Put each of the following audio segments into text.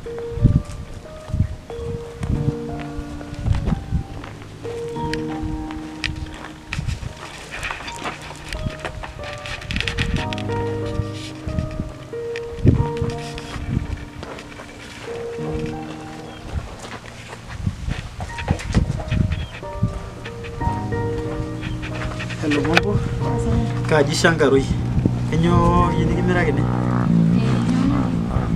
Hello, mambo. Kaji Shankaroi. Enyo yini kimirakini?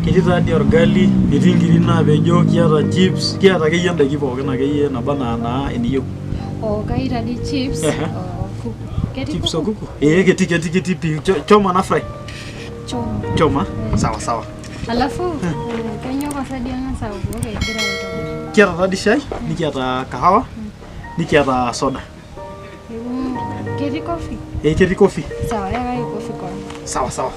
Ketii tadi orgali, netii nkiri naapejo, kiata chips, kiata akeyie ndaiki pookin akeyie naba naa eniyieu. Oh, kaita di chips. Kuku. Ketii chips o kuku? Ketii pi. Choma na fry? Choma. Sawa. Alafu, kanyo kasadi angasa uko egira aitobir. Kiata tadi shai, nikiata kahawa, nikiata soda. Ketii coffee? Ketii coffee. Sawa, yakai coffee kwa. Sawa. Sawa.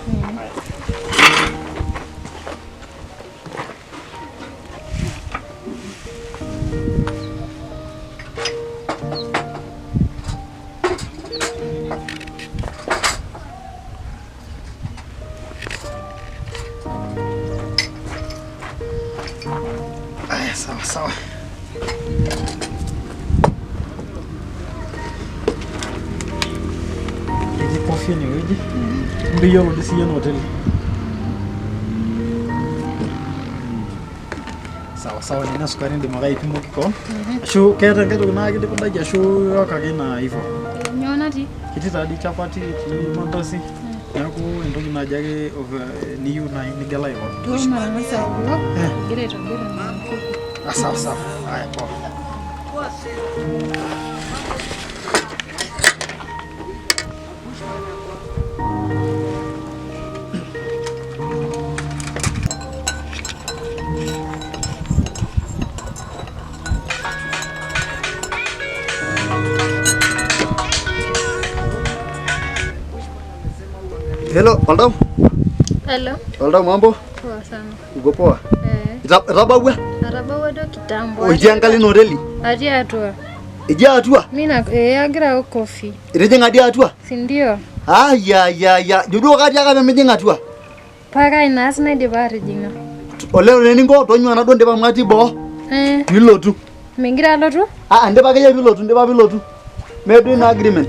Ketii coffee enewueji. Ndiyiolo dii siiyie hoteli. Sawa, nina sukari indim ake aipimoki koon. Ashu keeta enkai toki naa kidipa daiki ashu iwok ake ina hivyo. Nyoo natii? Ketii tadi chapati, etii mandazi. Neeku entoki naaji ake niyieu naaji nigel aing'oru. Duo marang'asa uko egira aitobir ena kuku. Sawa. Aya, poa. Hello, Waldau. Hello. Waldau, mambo? Poa sana. Uko poa? Etabawua? Atabawua do kitambo. Oitii enkalino hoteli? Atii atua. Ijii atua? Mina agira aok coffee. Itijing'a dii atua? Si ndio? Ya. Duduo katii ake pemijing' atua? Pakai naas naidipa atijing'a. Ole eninko tonyua naduo ndipa amu atii boo. Pilotu. Migira alotu? Ndipa akeyie pilotu. Meeduo ina agreement.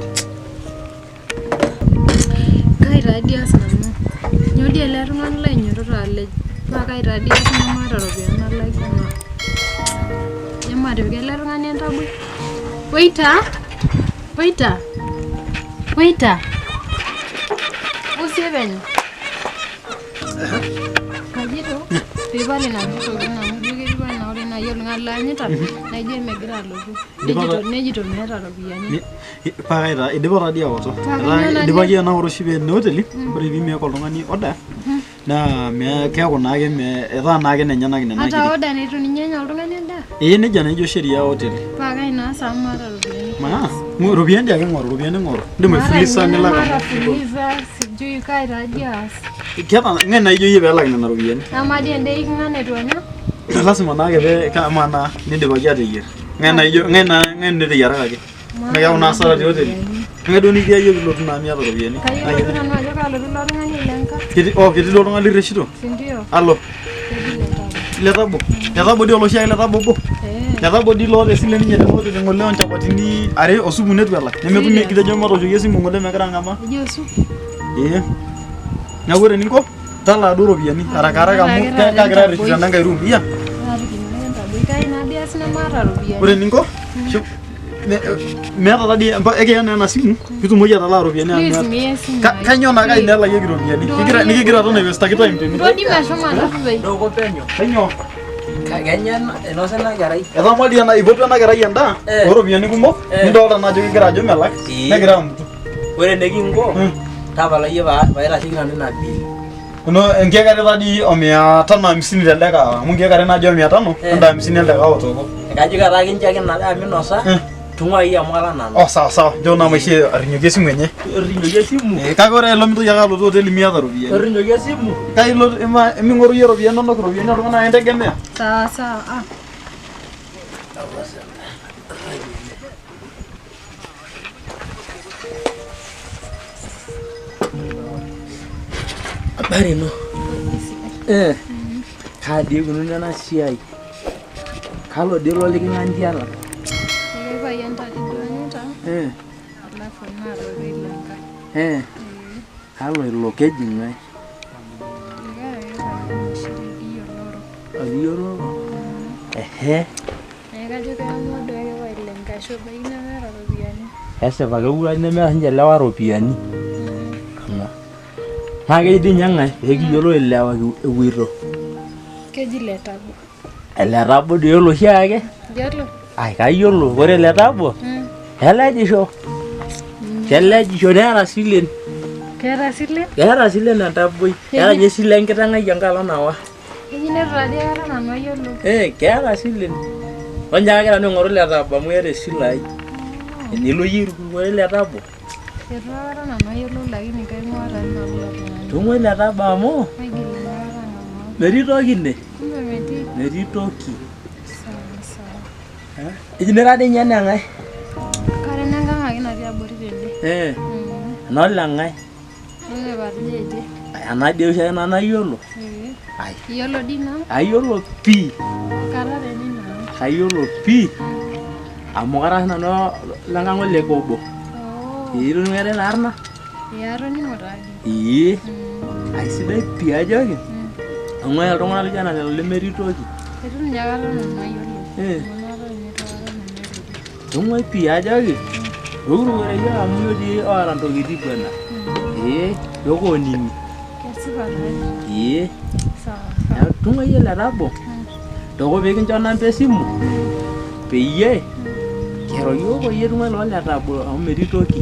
Kaitadi asana. Nyodi ele tung'ani lainyototo alej. Kaitadi asana maata ropiyiani nalaikino. Matipika ele tung'ani entaboi. Waiter. Usie penyo. Kajito, pipali na mtoto na mjuke kwa na ore na yolo ngalanyita na ije megira alotu. Nejito meeta ropiyiani. Pakaita idipa tadi awoto. Idipaki anaoro shipe ene hoteli, ore pimeek oltung'ani order. Naa keeku naake etaa naake nenyenak nena kiri. Hata order nitu ninye enya oltung'ani endaa? Nejia naijo sheria hoteli. Pakai naa saa maata ropiyiani. Ropiyiani ake ing'oru. Indim aifulisa nilak. Mara fuliza sijui kaitadi as. Keeta ng'e naijo iyie peelak nena ropiyiani. Amadi ende iking'ane etu anya? Lasima naake kama naa nidipaki ateyierr. Ng'e niteyiarakaki. Neeku naa hasara te hoteli. Ng'e duo nikiya iyie pilotu naa miata ropiyiani. Kayieu nanu ajo kaalotu ilo tung'ani lenka. Ketii ilo tung'ani lirreshito? Sindio? Alo. Letabo dii oloshi ake letabo obo. Letabo dii loota esile ninye te hoteli ng'ole onchapatini are osupu netu elak. Nemetumi kitejo matooshoki esimu ng'ole megira ang'amaa. Eji osupu? Neeku ore eninko talaa duo ropiyiani haraka amu kagira arreshu tenankai room. Iya. Ore eninko meeta tadi ekiya naa ena simu pitumoki atalaa ropiyiani amu kanyoo naa kai nelakieki ropiyiani nikigira aton aipestaki time tene. Doko penyo. Kanyoo? Kagenya enosa ena kerai. Etamali ipotu ena kerai endaa ooropiyiani kumok nidolta naa ajo kegira ajo melak negira amutu. Ore nekinko tapala iyie paitasheki nanu ina bill. Enkiek are tadi o 550 telde kahawa amu nkiek are najo 500 enda 50 elde kahawa tooko. Kajo kataa kinchaki ina daa minosa tung'uai amu ala nanu. Sawa. Njo naa maishe arrinyoki esimu enye. Arrinyoki esimu? Kake ore ilo mitoki ake alotu hoteli miata ropiyiani. Arrinyoki esimu? Kai ilo ming'oru iyie ropiyiani inonok ropiyiani oltung'anak ake integemea. Sawa. Habari no. Kadi ikununo ena siai. Kalo dii ilo likingantiala. Payian tadi duanyita. Alafu narorie lenkai. Kalo ilo keji ng'ae? Iyioloro. Kajo keamua duake pae lenkai shobai nemeeta ropiyiani. Esipa keure nemeeta ninche lewa ropiyiani. Naa keji dii ninye ng'ae peekiyiolou ilewa epuoito. Keji Letabo. Letabo dii yiolo oshiake? Yiolo. Ai kayiolo, ore Letabo kelejisho. Kelejisho neeta silen. Keeta silen? Keeta silen Letaboi. Keeta ninye sile enkiteng' ai enkalo nawa. Keji netu tadi aikata nanu ayiolo. Keeta silen. Onyaaka nanu aing'oru Letabo amu eeta esile ai. Enilo yie irkukure Letabo. Eitu aikata nanu ayiolou lakini kaing'ua taa nanu ilo tung'ani. Tung'ua Letabo amu Maigil aikata ng'amaa. metii toki ine. Kumbe metii. Metii toki. Sawa. Ejinira dii ninye eneng'ae. Kare nenkang' ake natii abori tende. Enoleng'ae. Ole Parjeje. Ena dii oshiake nanu ayiolo. Ai. Iyiolo dii nanu? Ayiolo pii. Kara teni nanu. Kayiolo pii. Amu kara nanu lenkang' ole Kobo. Itoning'o ina arna? Atoning'o taadii. Ee. Aisidai pii ajoki. Amu ore iltung'anak lijo ena lelo lemetii toki. Eitu ninye aikata nanu ayiolo. Tung'ua pii ajoki. Irkukure yiok amu etii oota ntokitin bwana. Yiok oning'i. Kesipa taadii. Ee. Sawa. Tung'ua yie Letabo. Toko peekincho namba esimu. Peyie kiro yiok oyie tung'ua ilo Letabo amu metii toki.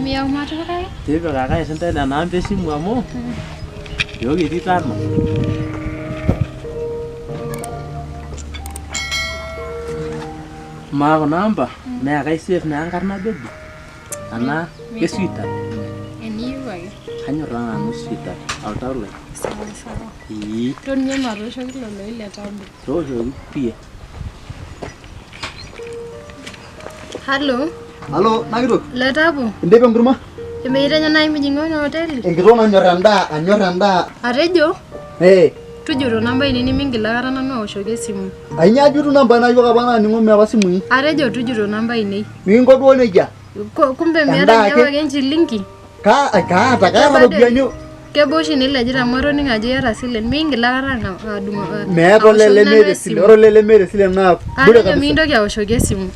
Miyau matipikaki? Tipikaki sintae nena namba esimu amu yiok etii 5. Maa kuna amba naa kaisave naa enkarna baby. Anaa ke sweetheart. Eniyieu ake. Kanyorr taa nanu sweetheart oltau lai. Sawa sawa. Toninye matooshoki lelo Letabo. Tooshoki pii. Halo. Halo, nakitok. Letabo. Indipa enkurma? Emeitejo nai mijing'o ina hoteli? Enkitok anyor endaa. Atejo? Tujuto namba ini nimingil aikata nanu aoshoki esimu. Ainyoo ajutu namba na yiok apa naaning'o meewa simui? Atejo tujuto namba inei. Mikinko duo nejia? Kumbe meeta ninye ake enchilingi. Kaata ropiyiani. Kebaa oshi nilejita amu atoning'o ajo iyata silen. Miingil aikata adung'o. Meeta olele meeta esile. Ore olele meeta esile naa bure kabisa. Atejo mikintoki aoshoki esimu.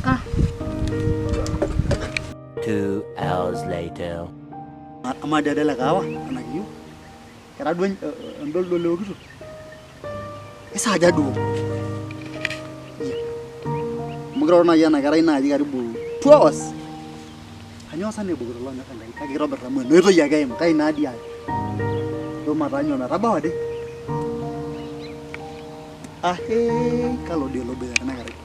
2 hours later. Ama dadala kawa anakiyu. Kera duo endoldo leokito. Isa aja duo. Mugiro na yana kerai naaji karibu 2 hours. Kanyo sana ebogoro lo nyaka ngai kake kitobir amu noito yake aim kai naadi ai. Do matanyo metabau ade. Kalo de lo bea na kerai.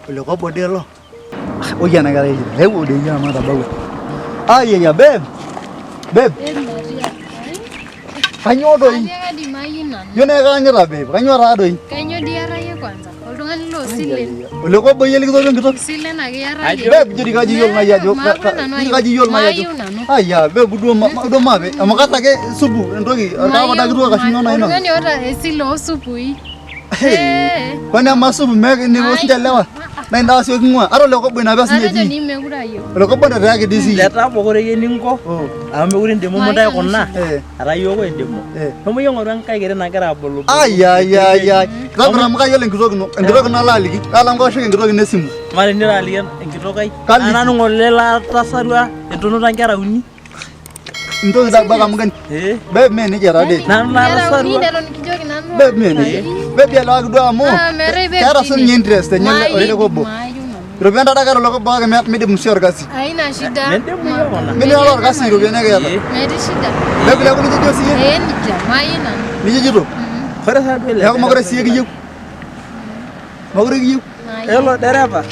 Ole ko bode lo. Oya na kerai lewo de ya matabau. Ya babe. Kanyo doi. Yo na kanyira babe. Kanyo ra doi. Kanyo diarayie kwanza. Oltung'ani lo silen. Ole ko boye likitok enkitok. Silen ake yarayie. Babe jodi kaji yol ngaya jo. Kaji yol ngaya jo. Aya babe do mabe. Amakata ke subu entoki ka pada kitu kashinyo na ino. Oltung'ani ota esile osupui. Kwani amasubu meke ni osindelewa. Na inda sio kingwa. Aro le ko boye na basi Atejo nyeji. nimekura yiok. Ole ko boye ta ke disi. Letabo kore yie ninko. Amu mekure ndemo mutai kuna. Ara yiok endemo. Homo yong'oru enkai kere nagira abulu. Aya. Kitobira muka yolo enkitok ino. Enkitok ino alaliki. Kala ngosho enkitok ino esimu. Mari nira alien enkitok ai. Nanu ng'ole latasarua entunuta nkera uni. Ntoki da baka mugani. Babe me ni jara de. Nanu latasarua. Babe me ni. Babe ya lawa kidwa amu. Kera sun nye interest nye ole ko bo. Robianda da karo loko baka me de musio orgasi. Haina shida. Mendemo yona. Mimi wala orgasi robianda ke yata. Meti shida. Babe la kuni jijo siye. Nija maina. Ni jijito. Kore sa dwele. Ya ko magore siye kiyo. Magore kiyo. Elo dereva.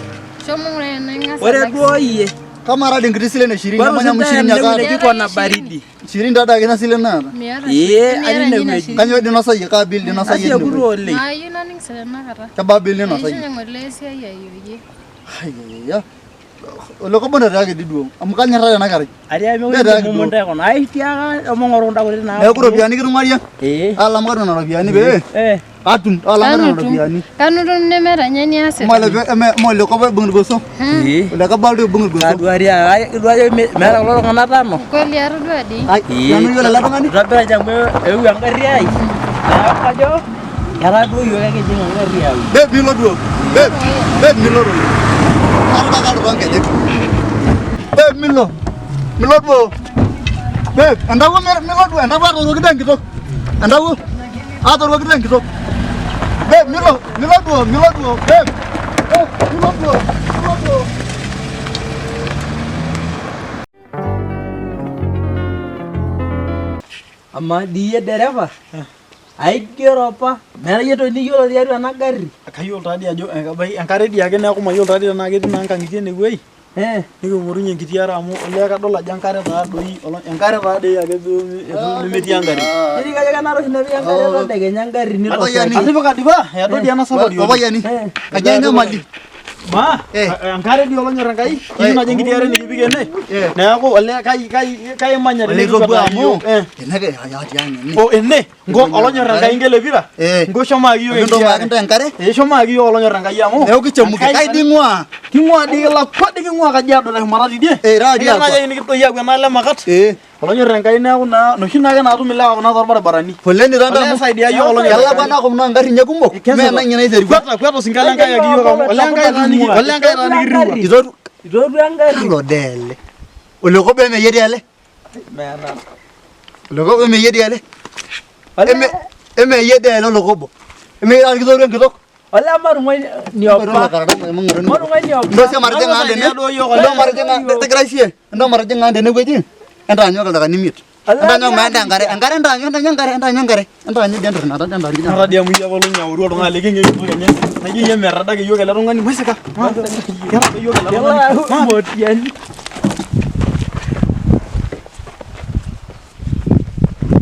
Shomo ngure nanga. Ore duo yie. Kama radi ngiti sile ne shirini Kwa manya mushirini ya msita ka. kiko na baridi. Shirini dada kina sile na. Aline weji. Kanyo di nasa ye ka bill di nasa ye. Asia kudu ole. Maina ning sele nakata. Ka ba bill ni nasa ye. Aisha ngole sia ya yoye. Ya. Olokobo netake diduo. Amu kanyorra ena kerai. Aria me mumunde kono. Ai tiaka omong'oru kunda kuti naa. Neeku ropiyiani kitung'aria. Alam Alamu nena ropiyiani pee. Atum alamu nena ropiyiani. Kanutum nemeeta nye niasita. Olokobo ibung' irgoso. Olokobo aldo ibung' irgoso. Aduaria meeta kulo tung'anak tano. Kweli atodua dii. Nanu yiolo ele tung'ani. Itobira jamu eewuo engarri ai. Neeku kajo etaa duo yiok ekijing engarri ai. Babe milo duo. Babe milo duo. Karuka nkejek. Babe milo. Milo duo. Babe entawuo milo duo. Entawuo atorokita enkitok. Entawuo atorokita enkitok. Babe milo duo. Babe. Milo duo. Amaa dii iyie dereva? Aigero apa. Meeta iyie toki niyiolo tiatua ena garri. Kayiolo taadii ajo enkare dii ake neeku mayiolo taadii tenaa ketii naa nkang'itie enewuei. Niking'orunye enkiti are amu olee kadol ajo enkare taadoi ake duo nemetii enkare. Ketii kajo kenare oshi nepiki enkare tadekenya engarri nitosaki. Atipika dipa, edo dii ena safari. Papayiani. Kaji enyamali. Ma, enkare dii olonyor Enkai. Kiyieu naji enkiti are nikipik ene. Neeku olee kai manya Oletobo amu. Enake ayati anya. O ene, ngo olonyor Enkai ngelepira. Ngo shomo akiyo enkare. Shomo akiyo olonyor Enkai amu. Neeku kichemuke. Kai ding'ua. King'ua dii lakwa dii king'ua Kajiado teshumata tidie. Ira dii akwa. Kaji nikitoi apuo ena lemakat. Olonyor Enkai neeku naa noshi naake naatum ilewa kuna torbaribarani. Poleni tanda. Olee saidia yiok olonyor. Kelakwa naa kuna ngarri nye kumok. Mee nang'e naiterua. Kwata osinkali Enkai ake yiok amu. Olee Enkai taaniki kirriwa. Itotu engarri. Ilo dele. Olokobo emeyie diale. Meeta. Olokobo emeyie diale. Emeyie diale olokobo. Emeyie kitoru enkitok. Olee marung'ai niopa. Marung'ai niopa. Ndosia marejeng'a ande ne. Ndo marejeng'a tegraisie. Ndo marejeng'a ande ne wueji. Entaanyu oldaikani imiet. Entaanyu maenda enkare. Enkare entaanyu enkare. Entaanyu dentor nata dentor. Nara dia muya kalau nyauru oltung'ani leking'e yiok enye. Naji nye meradaki yiok ele tung'ani. Maisika. Kerada yiok ele tung'ani. Motiani.